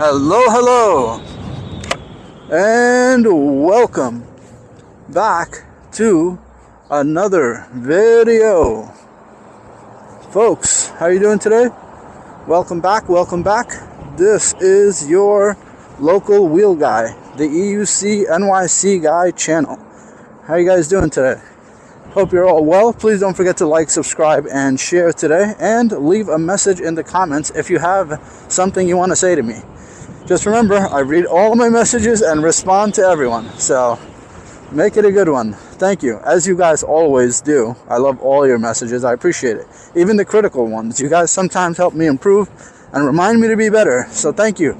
Hello, hello, and welcome back to another video. Folks, how are you doing today? Welcome back. This is your local wheel guy, the EUC NYC guy channel. How are you guys doing today? Hope you're all well. Please don't forget to like, subscribe, and share today, and leave a message in the comments if you have something you want to say to me. Just remember, I read all my messages and respond to everyone, so make it a good one. Thank you, as you guys always do. I love all your messages. I appreciate it. Even the critical ones. You guys sometimes help me improve and remind me to be better, so thank you.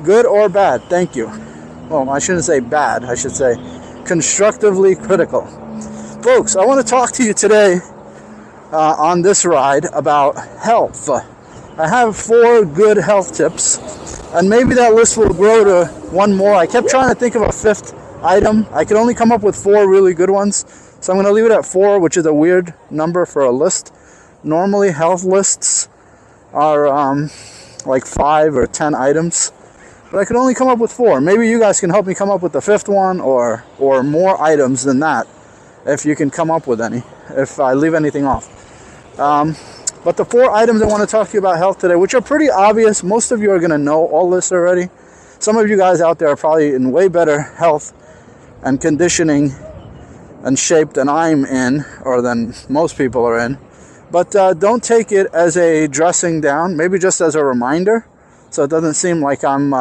Good or bad, thank you. Well, I shouldn't say bad. I should say constructively critical. Folks, I want to talk to you today on this ride about health. I have 4 good health tips, and maybe that list will grow to one more. I kept trying to think of a 5th item. I could only come up with 4 really good ones, so I'm going to leave it at 4, which is a weird number for a list. Normally, health lists are like 5 or 10 items, but I could only come up with 4. Maybe you guys can help me come up with the 5th one or more items than that, if you can come up with any, if I leave anything off. But the 4 items I want to talk to you about health today, which are pretty obvious. Most of you are going to know all this already. Some of you guys out there are probably in way better health and conditioning and shape than I'm in, or than most people are in. But don't take it as a dressing down, maybe just as a reminder, so it doesn't seem like I'm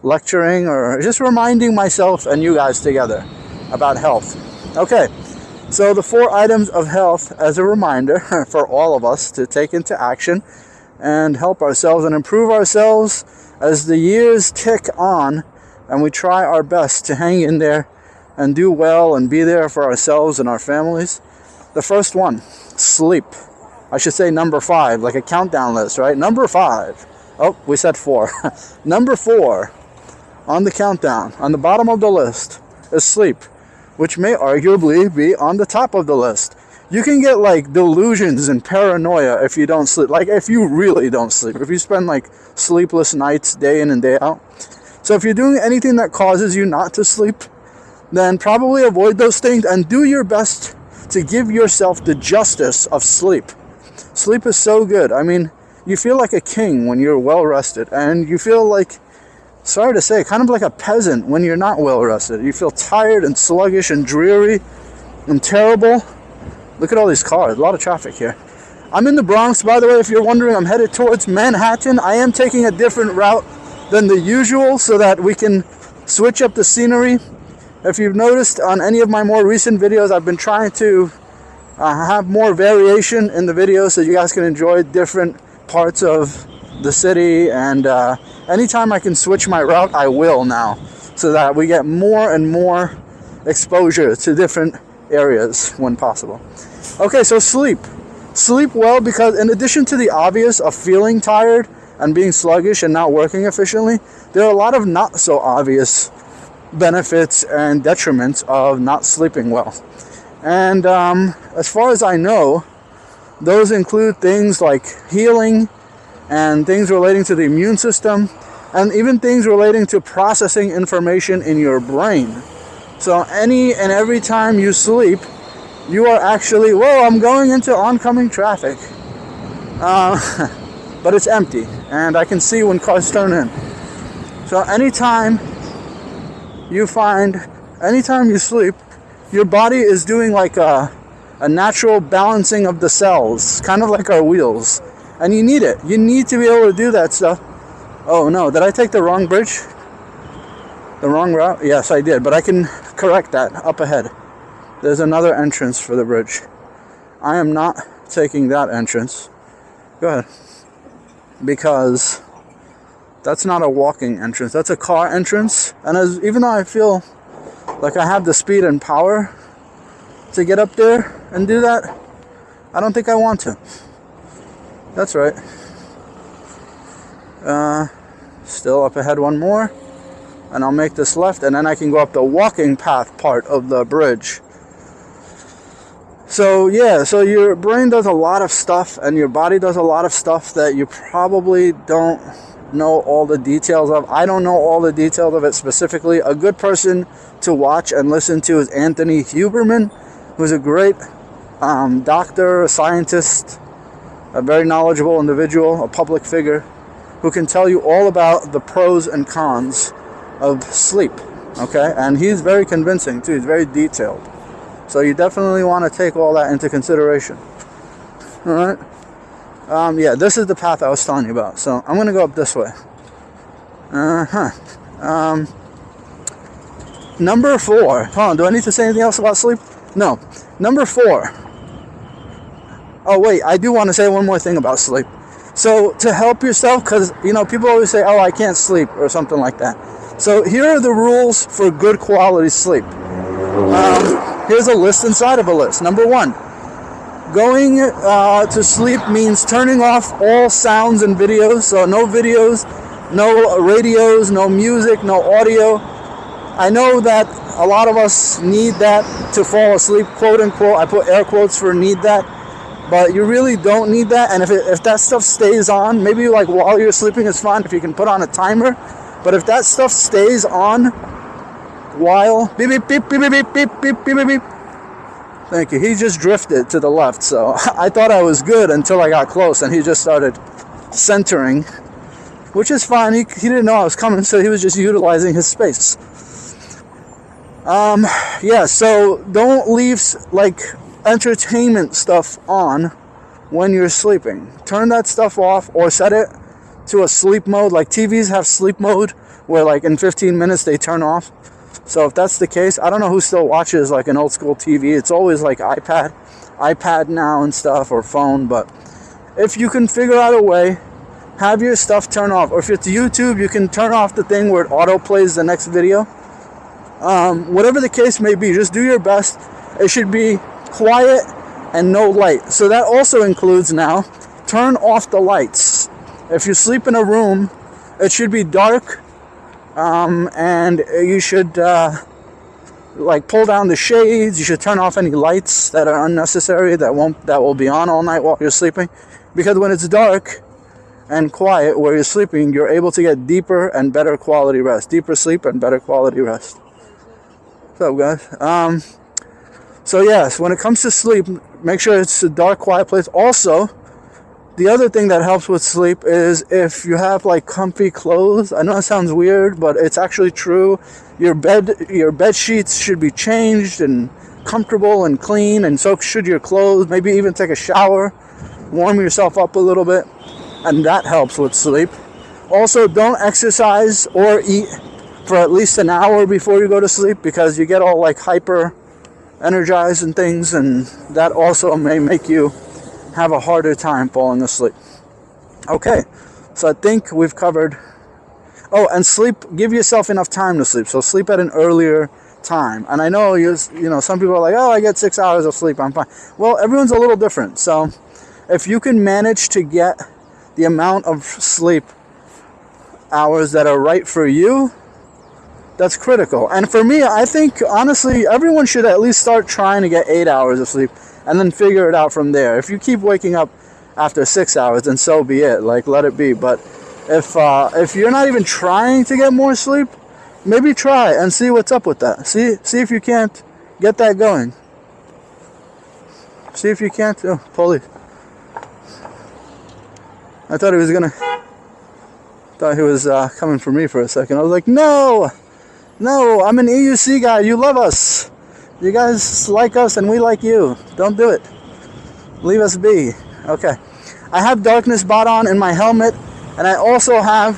lecturing, or just reminding myself and you guys together about health. Okay. So the 4 items of health as a reminder for all of us to take into action and help ourselves and improve ourselves as the years tick on and we try our best to hang in there and do well and be there for ourselves and our families. The first one, sleep. I should say number 5, like a countdown list, right? Number 5. Oh, we said 4. Number 4 on the countdown, on the bottom of the list, is sleep, which may arguably be on the top of the list. You can get like delusions and paranoia if you don't sleep. Like if you really don't sleep. If you spend like sleepless nights day in and day out. So if you're doing anything that causes you not to sleep, then probably avoid those things and do your best to give yourself the justice of sleep. Sleep is so good. I mean, you feel like a king when you're well rested, and you feel like, sorry to say, kind of like a peasant when you're not well rested. You feel tired and sluggish and dreary and terrible. Look at all these cars. A lot of traffic here. I'm in the Bronx, by the way. If you're wondering, I'm headed towards Manhattan. I am taking a different route than the usual so that we can switch up the scenery. If you've noticed on any of my more recent videos, I've been trying to have more variation in the videos so you guys can enjoy different parts of the city, and anytime I can switch my route, I will now, so that we get more and more exposure to different areas when possible. Okay, so sleep well, because in addition to the obvious of feeling tired and being sluggish and not working efficiently, there are a lot of not so obvious benefits and detriments of not sleeping well. And as far as I know, those include things like healing, and things relating to the immune system, and even things relating to processing information in your brain. So any and every time you sleep, you are actually, whoa, I'm going into oncoming traffic. But it's empty, and I can see when cars turn in. So anytime you sleep, your body is doing like a natural balancing of the cells, kind of like our wheels. And you need it. You need to be able to do that stuff. Oh no, did I take the wrong bridge? The wrong route? Yes, I did, but I can correct that up ahead. There's another entrance for the bridge. I am not taking that entrance. Go ahead. Because that's not a walking entrance. That's a car entrance. And even though I feel like I have the speed and power to get up there and do that, I don't think I want to. That's right. Still up ahead one more, and I'll make this left, and then I can go up the walking path part of the bridge. So yeah, so your brain does a lot of stuff and your body does a lot of stuff that you probably don't know all the details of. I don't know all the details of it specifically. A good person to watch and listen to is Anthony Huberman, who's a great doctor, a scientist, a very knowledgeable individual, a public figure, who can tell you all about the pros and cons of sleep. Okay, and he's very convincing too. He's very detailed. So you definitely want to take all that into consideration. All right. Yeah, this is the path I was telling you about. So I'm going to go up this way. Number 4. Hold on, do I need to say anything else about sleep? No. Number 4. Oh, wait, I do want to say one more thing about sleep. So to help yourself, because, people always say, oh, I can't sleep or something like that. So here are the rules for good quality sleep. Here's a list inside of a list. Number 1. Going to sleep means turning off all sounds and videos. So no videos, no radios, no music, no audio. I know that a lot of us need that to fall asleep, quote unquote. I put air quotes for need that. But you really don't need that. And if that stuff stays on, maybe like while you're sleeping it's fine if you can put on a timer. But if that stuff stays on while beep beep beep beep beep beep beep beep beep beep. Thank you. He just drifted to the left, so I thought I was good until I got close and he just started centering, which is fine. He didn't know I was coming, so he was just utilizing his space. Yeah, so don't leave like entertainment stuff on when you're sleeping. Turn that stuff off or set it to a sleep mode. Like TVs have sleep mode where like in 15 minutes they turn off. So if that's the case, I don't know who still watches like an old school TV. It's always like iPad now and stuff, or phone. But if you can figure out a way, have your stuff turn off. Or if it's YouTube, you can turn off the thing where it auto plays the next video. Whatever the case may be, just do your best. It should be quiet and no light. So that also includes now, turn off the lights. If you sleep in a room, it should be dark. And you should like pull down the shades. You should turn off any lights that are unnecessary that will be on all night while you're sleeping, because when it's dark and quiet where you're sleeping, you're able to get deeper and better quality rest. Deeper sleep and better quality rest. What's up, guys? So yes, when it comes to sleep, make sure it's a dark, quiet place. Also, the other thing that helps with sleep is if you have like comfy clothes. I know it sounds weird, but it's actually true. Your bed sheets should be changed and comfortable and clean, and so should your clothes. Maybe even take a shower, warm yourself up a little bit, and that helps with sleep. Also, don't exercise or eat for at least an hour before you go to sleep, because you get all like hyper energized and things, and that also may make you have a harder time falling asleep. Okay, so I think we've covered. Oh, and sleep, give yourself enough time to sleep. So sleep at an earlier time. And I know some people are like, oh, I get 6 hours of sleep, I'm fine. Well, everyone's a little different. So if you can manage to get the amount of sleep hours that are right for you, that's critical. And for me, I think honestly everyone should at least start trying to get 8 hours of sleep and then figure it out from there. If you keep waking up after 6 hours, then so be it. Like, let it be. But if you're not even trying to get more sleep, maybe try and see what's up with that. See if you can't get that going. See if you can't. Oh, police! I thought he was coming for me for a second. I was like, no, I'm an EUC guy. You love us. You guys like us and we like you. Don't do it. Leave us be. Okay. I have darkness bot on in my helmet, and I also have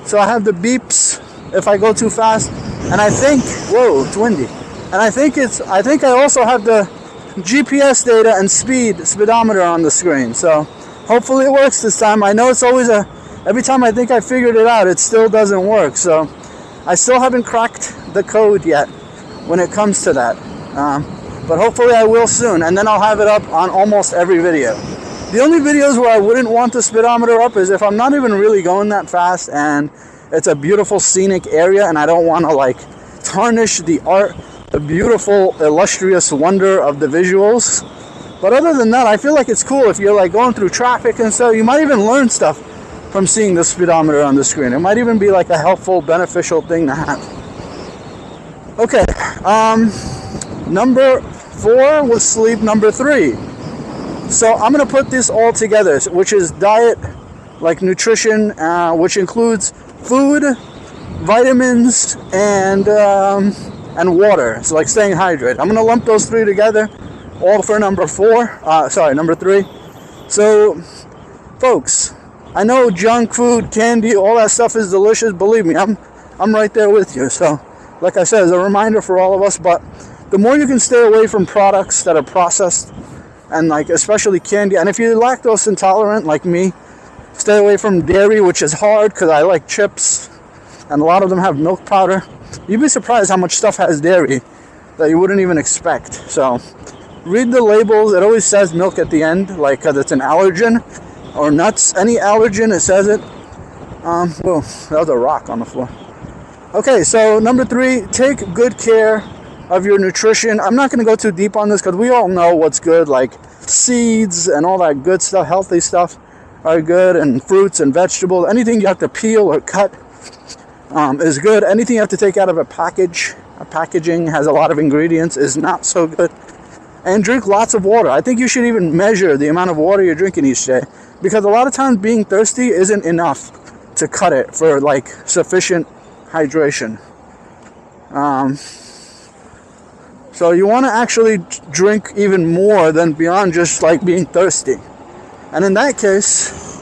the beeps if I go too fast. And I think, whoa, it's windy. And I think I also have the GPS data and speedometer on the screen. So hopefully it works this time. I know it's always every time I think I figured it out, it still doesn't work. So I still haven't cracked the code yet when it comes to that. But hopefully I will soon, and then I'll have it up on almost every video. The only videos where I wouldn't want the speedometer up is if I'm not even really going that fast and it's a beautiful scenic area and I don't want to like tarnish the art, the beautiful, illustrious wonder of the visuals. But other than that, I feel like it's cool if you're like going through traffic and stuff. You might even learn stuff from seeing the speedometer on the screen. It might even be like a helpful, beneficial thing to have. Okay, number 4 was sleep. Number 3. So I'm going to put this all together, which is diet, like nutrition, which includes food, vitamins, and water. So like staying hydrated. I'm going to lump those 3 together, all for number 3. So, folks, I know junk food, candy, all that stuff is delicious. Believe me, I'm right there with you. So, like I said, it's a reminder for all of us. But the more you can stay away from products that are processed, and like especially candy, and if you're lactose intolerant like me, stay away from dairy, which is hard because I like chips, and a lot of them have milk powder. You'd be surprised how much stuff has dairy that you wouldn't even expect. So read the labels. It always says milk at the end, like because it's an allergen, or nuts, any allergen, it says it. Whoa, that was a rock on the floor. Okay, so number 3, take good care of your nutrition. I'm not going to go too deep on this because we all know what's good, like seeds and all that good stuff, healthy stuff are good, and fruits and vegetables. Anything you have to peel or cut is good. Anything you have to take out of a packaging has a lot of ingredients, is not so good. And drink lots of water. I think you should even measure the amount of water you're drinking each day, because a lot of times being thirsty isn't enough to cut it for like sufficient hydration. So you want to actually drink even more than beyond just like being thirsty. And in that case,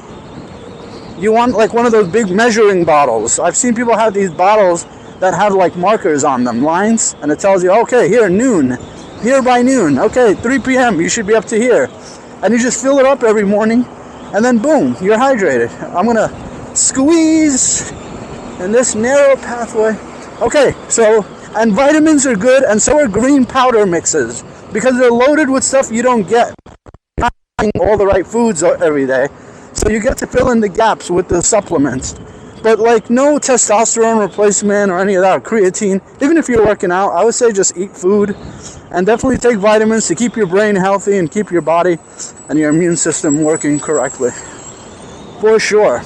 you want like one of those big measuring bottles. I've seen people have these bottles that have like markers on them, lines, and it tells you, okay, here noon, here by noon, okay, 3 p.m. you should be up to here. And you just fill it up every morning, and then boom, you're hydrated. I'm gonna squeeze in this narrow pathway. Okay, so, and vitamins are good, and so are green powder mixes, because they're loaded with stuff you don't get. You're not eating all the right foods every day, so you get to fill in the gaps with the supplements. But like no testosterone replacement or any of that, or creatine. Even if you're working out, I would say just eat food, and definitely take vitamins to keep your brain healthy and keep your body and your immune system working correctly. For sure.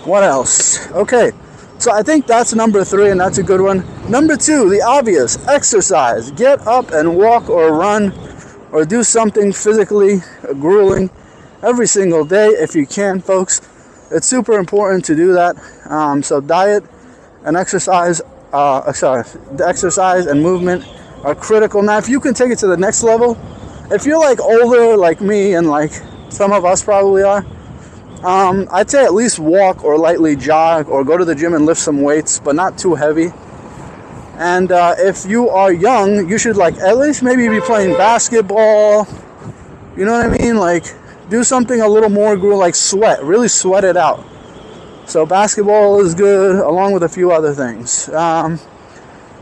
What else? Okay, so I think that's number 3, and that's a good one. Number 2, the obvious, exercise. Get up and walk or run or do something physically grueling every single day if you can, folks. It's super important to do that. So diet and exercise, the exercise and movement are critical. Now, if you can take it to the next level, if you're like older like me, and like some of us probably are, I'd say at least walk or lightly jog or go to the gym and lift some weights, but not too heavy. And if you are young, you should like at least maybe be playing basketball. You know what I mean? Like do something a little more like really sweat it out. So basketball is good, along with a few other things. Yeah,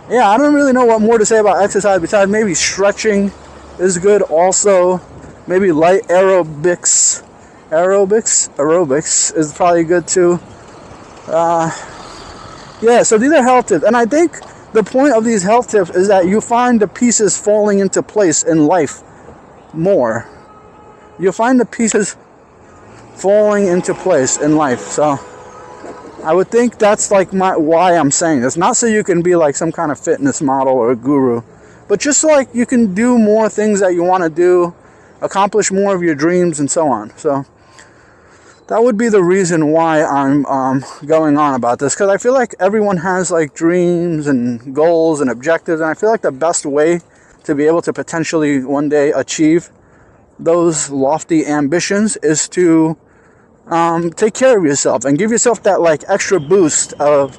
I don't really know what more to say about exercise besides maybe stretching is good also. Maybe light aerobics is probably good too. Yeah, so these are health tips, and I think the point of these health tips is that you find the pieces falling into place in life more. You'll find the pieces falling into place in life. So I would think that's like why I'm saying this. Not so you can be like some kind of fitness model or a guru, but just so like you can do more things that you want to do, accomplish more of your dreams, and so on. So that would be the reason why I'm going on about this, because I feel like everyone has like dreams and goals and objectives, and I feel like the best way to be able to potentially one day achieve those lofty ambitions is to take care of yourself and give yourself that like extra boost of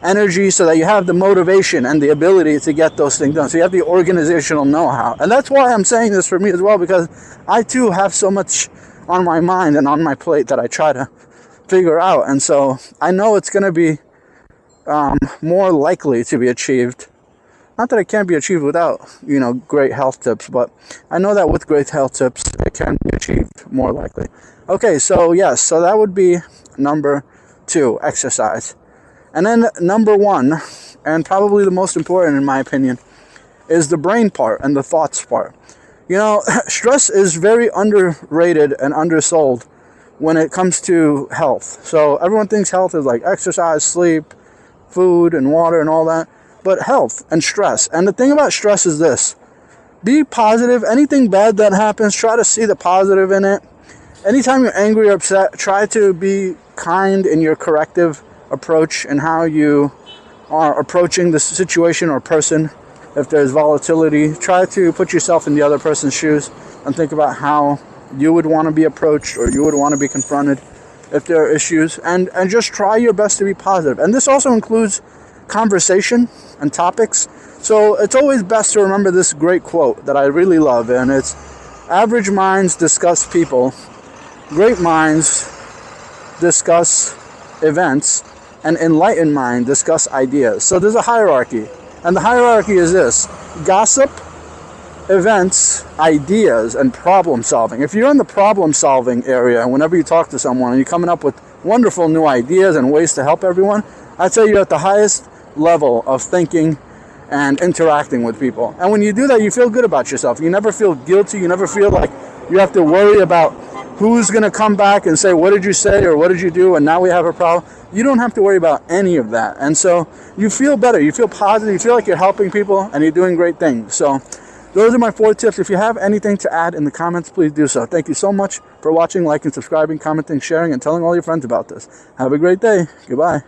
energy, so that you have the motivation and the ability to get those things done. So you have the organizational know-how. And that's why I'm saying this for me as well, because I too have so much on my mind and on my plate that I try to figure out. And so I know it's going to be more likely to be achieved. Not that it can't be achieved without, great health tips, but I know that with great health tips, it can be achieved more likely. Okay, so yes, so that would be number 2, exercise. And then number 1, and probably the most important in my opinion, is the brain part and the thoughts part. Stress is very underrated and undersold when it comes to health. So everyone thinks health is like exercise, sleep, food, and water and all that. But health and stress. And the thing about stress is this. Be positive. Anything bad that happens, try to see the positive in it. Anytime you're angry or upset, try to be kind in your corrective approach and how you are approaching the situation or person. If there's volatility, try to put yourself in the other person's shoes and think about how you would want to be approached or you would want to be confronted if there are issues. And just try your best to be positive. And this also includes conversation and topics. So it's always best to remember this great quote that I really love, and it's, average minds discuss people, great minds discuss events, and enlightened minds discuss ideas. So there's a hierarchy, and the hierarchy is this: gossip, events, ideas, and problem solving. If you're in the problem solving area, whenever you talk to someone and you're coming up with wonderful new ideas and ways to help everyone, I'd say you're at the highest level of thinking and interacting with people. And when you do that, you feel good about yourself. You never feel guilty. You never feel like you have to worry about who's going to come back and say, what did you say or what did you do, and now we have a problem. You don't have to worry about any of that. And so you feel better. You feel positive. You feel like you're helping people and you're doing great things. So those are my 4 tips. If you have anything to add in the comments, please do so. Thank you so much for watching, liking, subscribing, commenting, sharing, and telling all your friends about this. Have a great day. Goodbye.